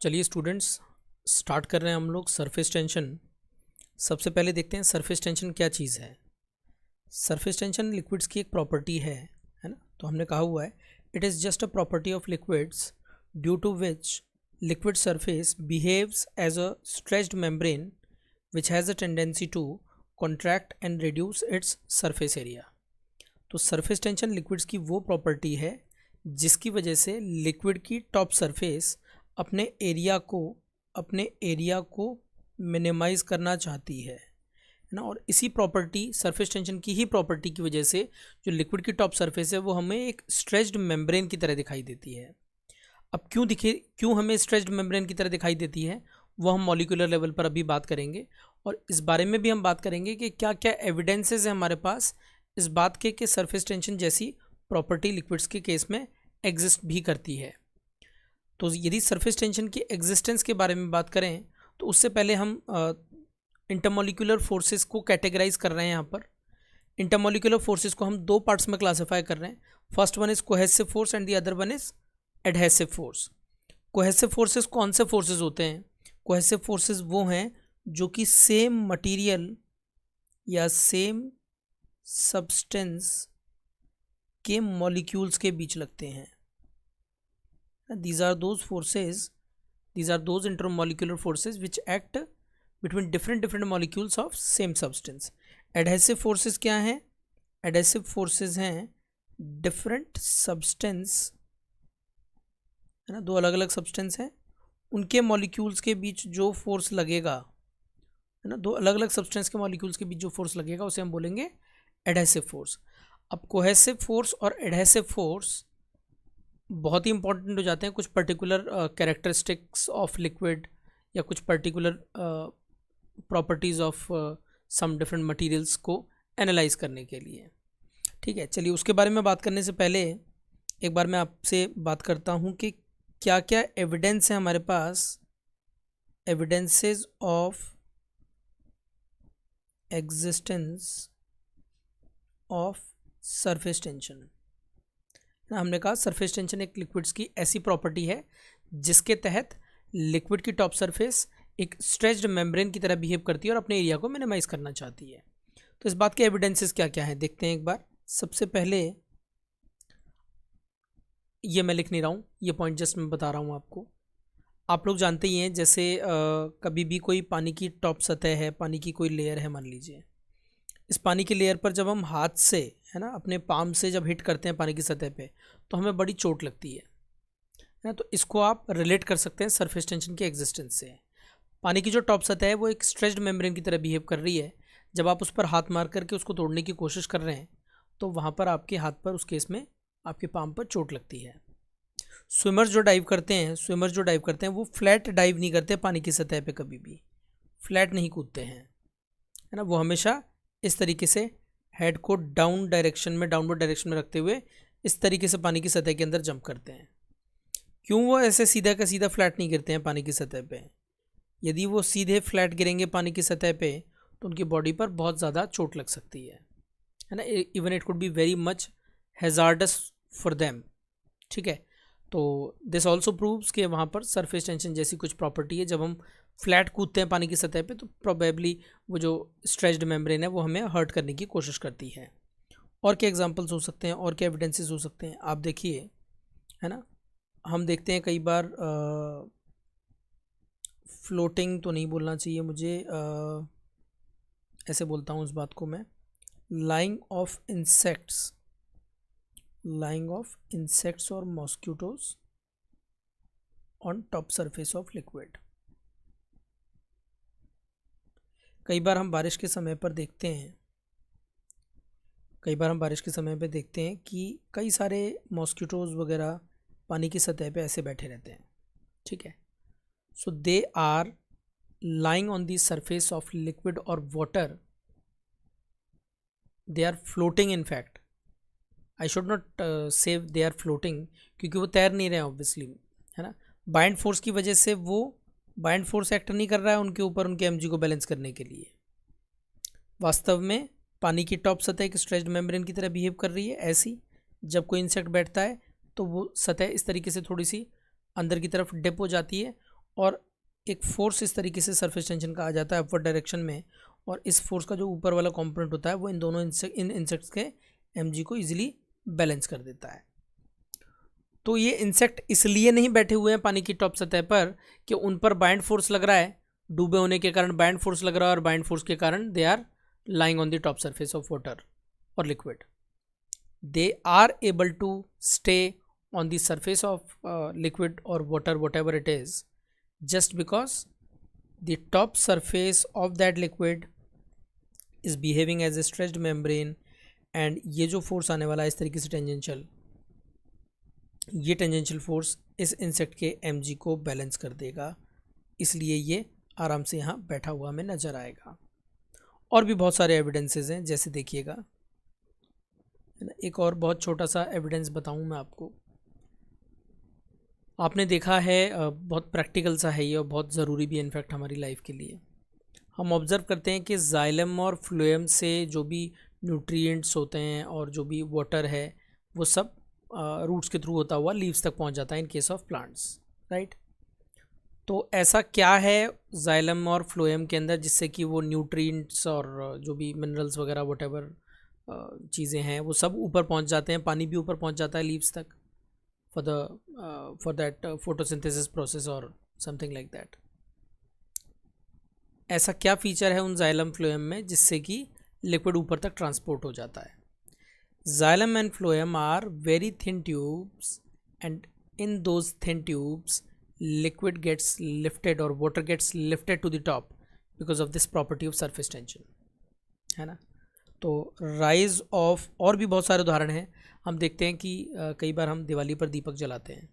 चलिए students, start कर रहे हैं हम लोग सरफेस टेंशन। सबसे पहले देखते हैं सरफेस टेंशन क्या चीज़ है। सरफेस टेंशन लिक्विड्स की एक प्रॉपर्टी है ना। तो हमने कहा हुआ है it is just a property of liquids due to which liquid surface behaves as a stretched membrane which has a tendency to contract and reduce its surface area. तो सरफेस टेंशन लिक्विड्स की वो property है जिसकी वजह से liquid की top surface अपने area को मिनिमाइज़ करना चाहती है ना। और इसी प्रॉपर्टी सरफेस टेंशन की ही प्रॉपर्टी की वजह से जो लिक्विड की टॉप सरफेस है वो हमें एक स्ट्रेच्ड मेम्ब्रेन की तरह दिखाई देती है। अब क्यों हमें स्ट्रेच्ड मेम्ब्रेन की तरह दिखाई देती है वो हम मॉलिक्यूलर लेवल पर अभी बात करेंगे। और इस बारे में भी हम बात करेंगे कि क्या क्या एविडेंसेस हैं हमारे पास इस बात के कि सरफेस टेंशन जैसी प्रॉपर्टी लिक्विड्स के केस में एग्जिस्ट भी करती है। तो यदि सरफेस टेंशन की एग्जिस्टेंस के बारे में बात करें तो उससे पहले हम इंटरमॉलिक्यूलर फोर्सेस को कैटेगराइज कर रहे हैं। यहाँ पर इंटरमॉलिक्यूलर फोर्सेस को हम दो पार्ट्स में क्लासीफाई कर रहे हैं। First one is cohesive force and the other one is adhesive force. Cohesive forces कौन से फोर्सेस होते हैं? कोहेसिव फोर्सेस वो हैं जो कि सेम मटेरियल या सेम सब्सटेंस के मॉलिक्यूल्स के बीच लगते हैं। These are those intermolecular forces which act between different molecules of same substance. Adhesive forces क्या हैं? Adhesive forces हैं different substance, है ना, दो अलग अलग सब्सटेंस हैं, उनके मॉलिक्यूल्स के बीच जो फोर्स लगेगा, है ना, दो अलग अलग सब्सटेंस के मॉलिक्यूल्स के बीच जो फोर्स लगेगा उसे हम बोलेंगे एडहेसिव फोर्स। अब कोहेसिव फोर्स और एडहेसिव फोर्स बहुत ही इंपॉर्टेंट हो जाते हैं कुछ पर्टिकुलर कैरेक्टरिस्टिक्स ऑफ लिक्विड या कुछ particular properties of some different materials को एनालाइज करने के लिए। ठीक है, चलिए उसके बारे में बात करने से पहले एक बार मैं आपसे बात करता हूँ कि क्या क्या एविडेंस है हमारे पास, evidences of existence of surface tension. हमने कहा सरफेस टेंशन एक लिक्विड्स की ऐसी प्रॉपर्टी है जिसके तहत लिक्विड की टॉप सरफेस एक स्ट्रेच्ड मेम्ब्रेन की तरह बिहेव करती है और अपने एरिया को मिनिमाइज करना चाहती है। तो इस बात के एविडेंसेस क्या क्या है देखते हैं एक बार। सबसे पहले ये मैं लिख नहीं रहा हूँ, ये पॉइंट जस्ट मैं बता रहा हूँ आपको। आप लोग जानते ही हैं जैसे कभी भी कोई पानी की टॉप सतह है, पानी की कोई लेयर है मान लीजिए, इस पानी की लेयर पर जब हम हाथ से, है ना, अपने पाम से जब हिट करते हैं पानी की सतह पे तो हमें बड़ी चोट लगती है ना। तो इसको आप रिलेट कर सकते हैं सरफेस टेंशन के एग्जिस्टेंस से। पानी की जो टॉप सतह है वो एक स्ट्रेच्ड मेम्ब्रेन की तरह बिहेव कर रही है। जब आप उस पर हाथ मार करके उसको तोड़ने की कोशिश कर रहे हैं तो वहाँ पर आपके हाथ पर, उस केस में आपके पाम पर चोट लगती है। स्विमर्स जो डाइव करते हैं वो फ्लैट डाइव नहीं करते पानी की सतह पे, कभी भी फ्लैट नहीं कूदते हैं, है ना। वो हमेशा इस तरीके से हेड को डाउनवर्ड डायरेक्शन में रखते हुए इस तरीके से पानी की सतह के अंदर जंप करते हैं। क्यों वो ऐसे सीधा का सीधा फ्लैट नहीं गिरते हैं पानी की सतह पे? यदि वो सीधे फ्लैट गिरेंगे पानी की सतह पे तो उनकी बॉडी पर बहुत ज़्यादा चोट लग सकती है ना। Even it could be very much hazards for them. ठीक है, तो दिस ऑल्सो प्रूव्स कि वहाँ पर सरफेस टेंशन जैसी कुछ प्रॉपर्टी है। जब हम फ्लैट कूदते हैं पानी की सतह पे तो प्रोबेबली वो जो स्ट्रेच्ड मेम्ब्रेन है वो हमें हर्ट करने की कोशिश करती है। और क्या एग्जांपल्स हो सकते हैं, और क्या एविडेंसेस हो सकते हैं, आप देखिए, है ना। हम देखते हैं कई बार फ्लोटिंग तो नहीं बोलना चाहिए मुझे, ऐसे बोलता हूँ इस बात को मैं, लाइंग ऑफ इंसेक्ट्स और mosquitoes on top surface of liquid. कई बार हम बारिश के समय पर देखते हैं कि कई सारे मॉस्किटोज वगैरह पानी की सतह पे ऐसे बैठे रहते हैं। ठीक है, so they are lying on the surface of liquid और water, they are floating. In fact I should not say they are floating क्योंकि वो तैर नहीं रहे हैं ऑब्वियसली, है ना। बाइंड फोर्स की वजह से वो बाइंड फोर्स एक्ट नहीं कर रहा है उनके ऊपर, उनके एमजी को बैलेंस करने के लिए। वास्तव में पानी की टॉप सतह एक स्ट्रेच्ड मेम्ब्रेन की तरह बिहेव कर रही है। ऐसी जब कोई इंसेक्ट बैठता है तो वो सतह इस तरीके से थोड़ी सी अंदर की तरफ डिप हो जाती है और एक फोर्स इस तरीके से सरफेस टेंशन का आ जाता है अपवर्ड डायरेक्शन में, और इस फोर्स का जो ऊपर वाला कंपोनेंट होता है वो इन दोनों इंसेक्ट्स के mg को इजीली बैलेंस कर देता है। तो ये इंसेक्ट इसलिए नहीं बैठे हुए हैं पानी की टॉप सतह पर कि उन पर बाइंड फोर्स लग रहा है, डूबे होने के कारण बाइंड फोर्स लग रहा है, और बाइंड फोर्स के कारण they are lying on the top surface of water और liquid. They are able to stay on the surface of liquid और water, whatever it is, just because the top surface of that liquid is behaving as a stretched membrane, and ये जो force आने वाला है इस तरीके से tangential, ये टेंजेंशियल फोर्स इस इंसेक्ट के mg को बैलेंस कर देगा, इसलिए ये आराम से यहाँ बैठा हुआ हमें नज़र आएगा। और भी बहुत सारे एविडेंसेस हैं, जैसे देखिएगा, है ना, एक और बहुत छोटा सा एविडेंस बताऊँ मैं आपको। आपने देखा है, बहुत प्रैक्टिकल सा है ये और बहुत ज़रूरी भी है इनफैक्ट हमारी लाइफ के लिए। हम ऑब्ज़र्व करते हैं कि जाइलम और फ्लोएम से जो भी न्यूट्रिएंट्स होते हैं और जो भी वाटर है वो सब रूट्स के थ्रू होता हुआ लीव्स तक पहुंच जाता है in case of plants, right. तो ऐसा क्या है जाइलम और फ्लोएम के अंदर जिससे कि वो न्यूट्रिएंट्स और जो भी मिनरल्स वगैरह वट एवर चीज़ें हैं वो सब ऊपर पहुंच जाते हैं, पानी भी ऊपर पहुंच जाता है लीव्स तक for that photosynthesis process or something like that। ऐसा क्या फीचर है उन जाइलम फ्लोएम में जिससे कि लिक्विड ऊपर तक ट्रांसपोर्ट हो जाता है? Xylem and phloem are very thin tubes, and in those thin tubes liquid gets lifted और water gets lifted to the top because of this property of surface tension, है ना। तो राइज ऑफ, और भी बहुत सारे उदाहरण हैं। हम देखते हैं कि कई बार हम दिवाली पर दीपक जलाते हैं,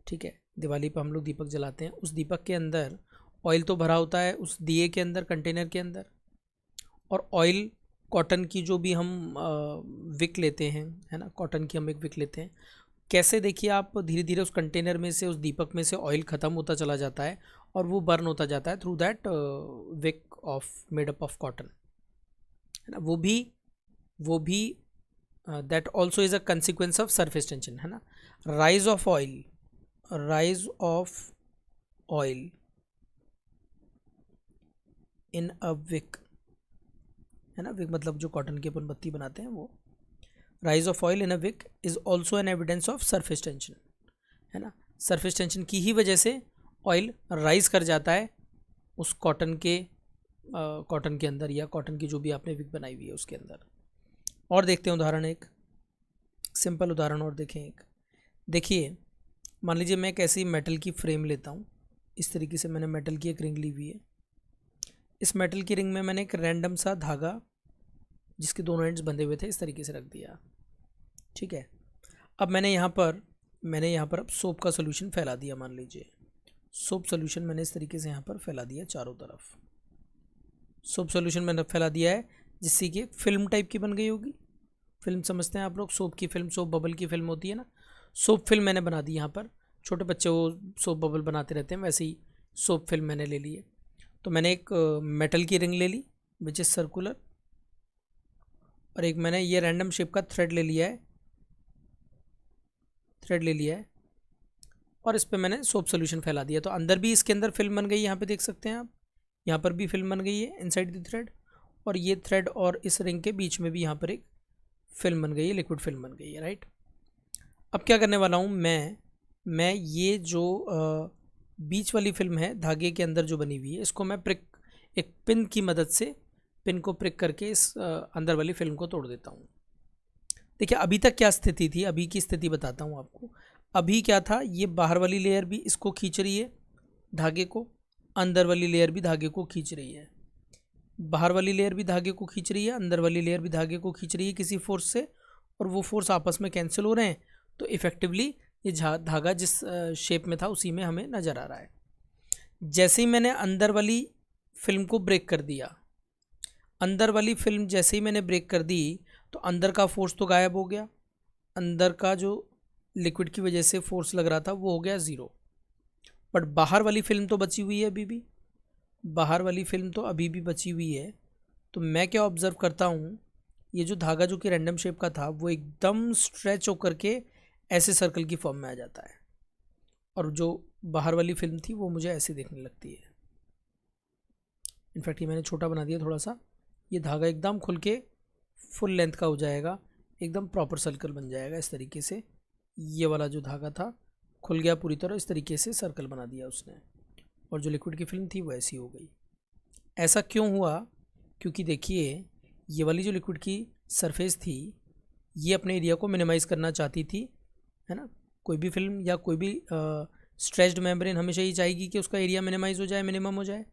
ठीक है, दिवाली पर हम लोग दीपक जलाते हैं, उस दीपक के अंदर ऑयल तो भरा होता है उस दिए के अंदर, कंटेनर के अंदर, और ऑयल कॉटन की जो भी हम विक लेते हैं, है ना, कॉटन की हम एक विक लेते हैं, कैसे देखिए आप धीरे धीरे उस कंटेनर में से, उस दीपक में से ऑयल ख़त्म होता चला जाता है और वो बर्न होता जाता है through that wick of made up of cotton, है ना। वो भी that also is a consequence of surface tension, है ना। Rise of oil in a wick, है ना, विक मतलब जो कॉटन की अपन बत्ती बनाते हैं वो, rise of oil in a Wick is also an evidence of surface tension, है ना। सरफेस टेंशन की ही वजह से ऑयल राइज कर जाता है उस कॉटन के अंदर, या कॉटन की जो भी आपने विक बनाई हुई है उसके अंदर। और देखते हैं उदाहरण, एक सिंपल उदाहरण और देखें एक। देखिए, मान लीजिए मैं एक ऐसी मेटल की फ्रेम लेता हूँ, इस तरीके से मैंने मेटल की एक रिंग ली हुई है। इस मेटल की रिंग में मैंने एक रैंडम सा धागा जिसके दोनों एंड्स बंधे हुए थे इस तरीके से रख दिया, ठीक है। अब मैंने यहाँ पर अब सोप का सोल्यूशन फैला दिया। मान लीजिए सोप सोल्यूशन मैंने इस तरीके से यहाँ पर फैला दिया चारों तरफ। सोप सोल्यूशन मैंने फैला दिया है जिससे कि एक फिल्म टाइप की बन गई होगी। फिल्म समझते हैं आप लोग, सोप की फिल्म, सोप बबल की फिल्म होती है ना, सोप फिल्म मैंने बना दी यहाँ पर। छोटे बच्चे वो सोप बबल बनाते रहते हैं, वैसे ही सोप फिल्म मैंने ले ली है। तो मैंने एक मेटल की रिंग ले ली विच इज़ सर्कुलर, और एक मैंने ये रैंडम शेप का थ्रेड ले लिया है, और इस पर मैंने सोप सोल्यूशन फैला दिया। तो अंदर भी इसके अंदर फिल्म बन गई, यहाँ पे देख सकते हैं आप, यहाँ पर भी फिल्म बन गई है इनसाइड द थ्रेड, और ये थ्रेड और इस रिंग के बीच में भी यहाँ पर एक फिल्म बन गई है, लिक्विड फिल्म बन गई है, राइट। अब क्या करने वाला हूँ मैं ये जो बीच वाली फिल्म है धागे के अंदर जो बनी हुई है, इसको मैं एक पिन की मदद से पिन को प्रिक करके इस अंदर वाली फिल्म को तोड़ देता हूँ। देखिए अभी तक क्या स्थिति थी, अभी की स्थिति बताता हूँ आपको। अभी क्या था, ये बाहर वाली लेयर भी इसको खींच रही है धागे को, अंदर वाली लेयर भी धागे को खींच रही है। बाहर वाली लेयर भी धागे को खींच रही है, अंदर वाली लेयर भी धागे को खींच रही है किसी फोर्स से, और वो फोर्स आपस में कैंसिल हो रहे हैं। तो इफ़ेक्टिवली ये धागा जिस शेप में था उसी में हमें नज़र आ रहा है। जैसे ही मैंने अंदर वाली फिल्म को ब्रेक कर दिया, अंदर वाली फिल्म जैसे ही मैंने ब्रेक कर दी तो अंदर का फोर्स तो गायब हो गया, अंदर का जो लिक्विड की वजह से फोर्स लग रहा था वो हो गया ज़ीरो। बट बाहर वाली फिल्म तो बची हुई है, अभी भी बाहर वाली फिल्म तो अभी भी बची हुई है। तो मैं क्या ऑब्ज़र्व करता हूँ, ये जो धागा जो कि रैंडम शेप का था वो एकदम स्ट्रेच होकर के ऐसे सर्कल की फॉर्म में आ जाता है, और जो बाहर वाली फिल्म थी वो मुझे ऐसे देखने लगती है। इनफैक्ट ये मैंने छोटा बना दिया थोड़ा सा, ये धागा एकदम खुल के फुल लेंथ का हो जाएगा, एकदम प्रॉपर सर्कल बन जाएगा इस तरीके से। ये वाला जो धागा था खुल गया पूरी तरह, इस तरीके से सर्कल बना दिया उसने, और जो लिक्विड की फिल्म थी वो ऐसी हो गई। ऐसा क्यों हुआ? क्योंकि देखिए ये वाली जो लिक्विड की सरफेस थी ये अपने एरिया को मिनिमाइज़ करना चाहती थी, है ना। कोई भी फिल्म या कोई भी स्ट्रेच्ड मेम्ब्रेन हमेशा ये चाहेगी कि उसका एरिया मिनिमाइज़ हो जाए, मिनिमम हो जाए।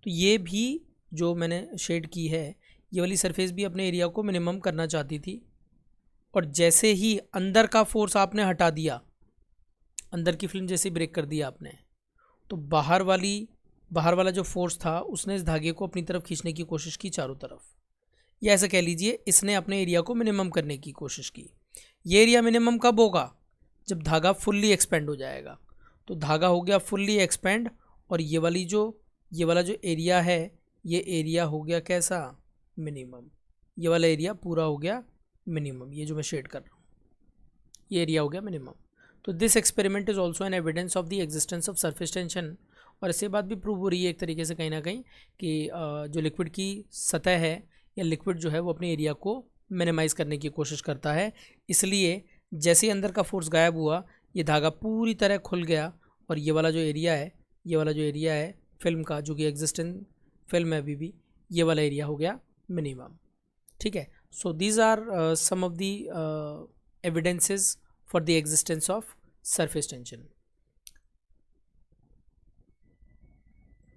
तो ये भी जो मैंने शेड की है ये वाली सरफेस भी अपने एरिया को मिनिमम करना चाहती थी। और जैसे ही अंदर का फोर्स आपने हटा दिया, अंदर की फिल्म जैसे ब्रेक कर दिया आपने, तो बाहर वाला जो फोर्स था उसने इस धागे को अपनी तरफ खींचने की कोशिश की चारों तरफ, या ऐसा कह लीजिए इसने अपने एरिया को मिनिमम करने की कोशिश की। ये एरिया मिनिमम कब होगा? जब धागा फुल्ली एक्सपेंड हो जाएगा। तो धागा हो गया फुल्ली एक्सपेंड, और ये वाला जो एरिया है ये एरिया हो गया कैसा? मिनिमम। ये वाला एरिया पूरा हो गया मिनिमम, ये जो मैं शेड कर रहा हूँ ये एरिया हो गया मिनिमम। तो this experiment is also an evidence of the existence of surface tension. और इससे बात भी प्रूव हो रही है एक तरीके से कहीं ना कहीं कि जो लिक्विड की सतह है या लिक्विड जो है वो अपने एरिया को मिनिमाइज़ करने की कोशिश करता है। इसलिए जैसे ही अंदर का फोर्स गायब हुआ ये धागा पूरी तरह खुल गया, और ये वाला जो एरिया है फिल्म का, जो कि एग्जिस्टेंट फिल्म है अभी भी, ये वाला एरिया हो गया मिनिमम। ठीक है। So these are some of the evidences for the existence of surface tension.